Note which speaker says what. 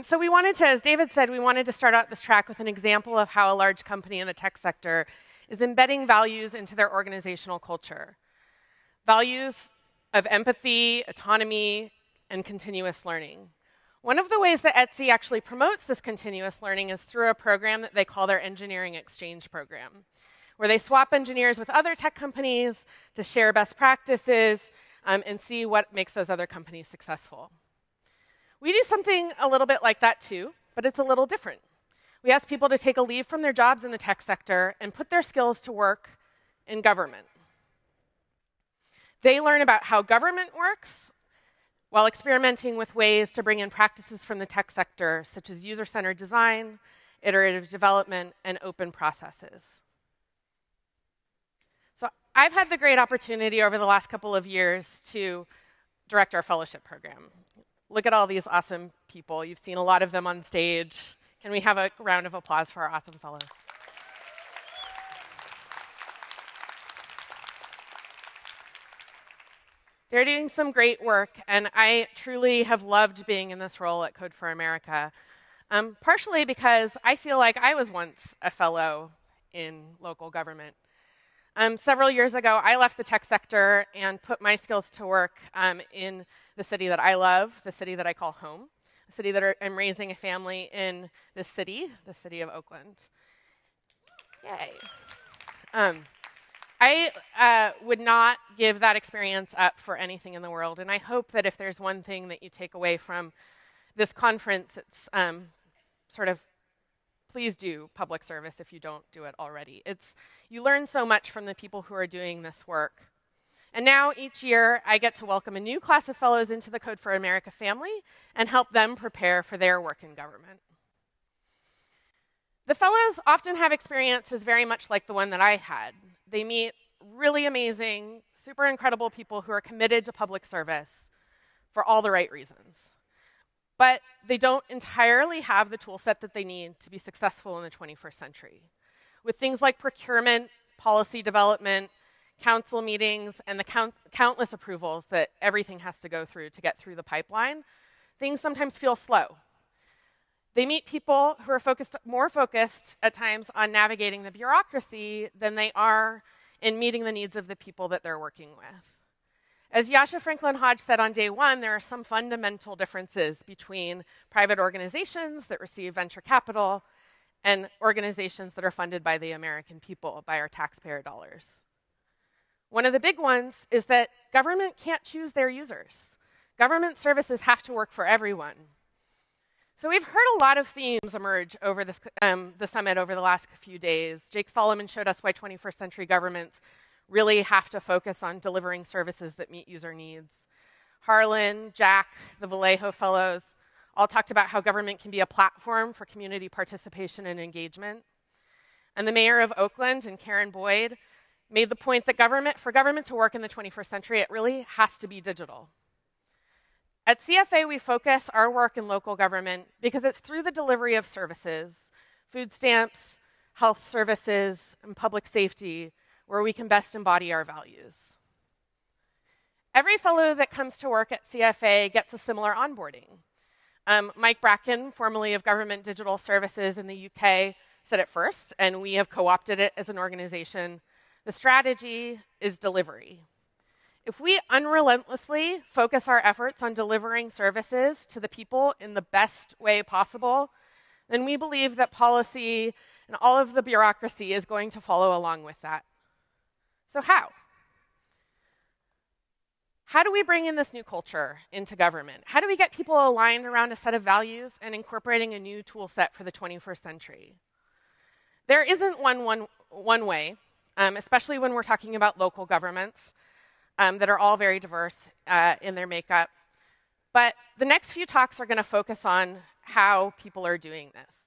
Speaker 1: So we wanted to, as David said, we wanted to start out this track with an example of how a large company in the tech sector is embedding values into their organizational culture. Values of empathy, autonomy, and continuous learning. One of the ways that Etsy actually promotes this continuous learning is through a program that they call their Engineering Exchange Program, where they swap engineers with other tech companies to share best practices and see what makes those other companies successful. We do something a little bit like that too, but it's a little different. We ask people to take a leave from their jobs in the tech sector and put their skills to work in government. They learn about how government works while experimenting with ways to bring in practices from the tech sector, such as user-centered design, iterative development, and open processes. So I've had the great opportunity over the last couple of years to direct our fellowship program. Look at all these awesome people. You've seen a lot of them on stage. Can we have a round of applause for our awesome fellows? They're doing some great work, and I truly have loved being in this role at Code for America, partially because I feel like I was once a fellow in local government. Several years ago, I left the tech sector and put my skills to work in the city that I love, the city that I call home, the city that I'm raising a family in the city of Oakland. Yay. I would not give that experience up for anything in the world, and I hope that if there's one thing that you take away from this conference, it's sort of please do public service if you don't do it already. You learn so much from the people who are doing this work. And now, each year, I get to welcome a new class of fellows into the Code for America family and help them prepare for their work in government. The fellows often have experiences very much like the one that I had. They meet really amazing, super incredible people who are committed to public service for all the right reasons. But they don't entirely have the tool set that they need to be successful in the 21st century. With things like procurement, policy development, council meetings, and the countless approvals that everything has to go through to get through the pipeline, things sometimes feel slow. They meet people who are more focused at times on navigating the bureaucracy than they are in meeting the needs of the people that they're working with. As Yasha Franklin Hodge said on day one, there are some fundamental differences between private organizations that receive venture capital and organizations that are funded by the American people, by our taxpayer dollars. One of the big ones is that government can't choose their users. Government services have to work for everyone. So we've heard a lot of themes emerge over the summit over the last few days. Jake Solomon showed us why 21st century governments really have to focus on delivering services that meet user needs. Harlan, Jack, the Vallejo Fellows all talked about how government can be a platform for community participation and engagement. And the mayor of Oakland, and Karen Boyd, made the point that for government to work in the 21st century, it really has to be digital. At CFA, we focus our work in local government because it's through the delivery of services, food stamps, health services, and public safety, where we can best embody our values. Every fellow that comes to work at CFA gets a similar onboarding. Mike Bracken, formerly of Government Digital Services in the UK, said it first, and we have co-opted it as an organization. The strategy is delivery. If we unrelentlessly focus our efforts on delivering services to the people in the best way possible, then we believe that policy and all of the bureaucracy is going to follow along with that. So how? How do we bring in this new culture into government? How do we get people aligned around a set of values and incorporating a new tool set for the 21st century? There isn't one way, especially when we're talking about local governments that are all very diverse in their makeup. But the next few talks are going to focus on how people are doing this.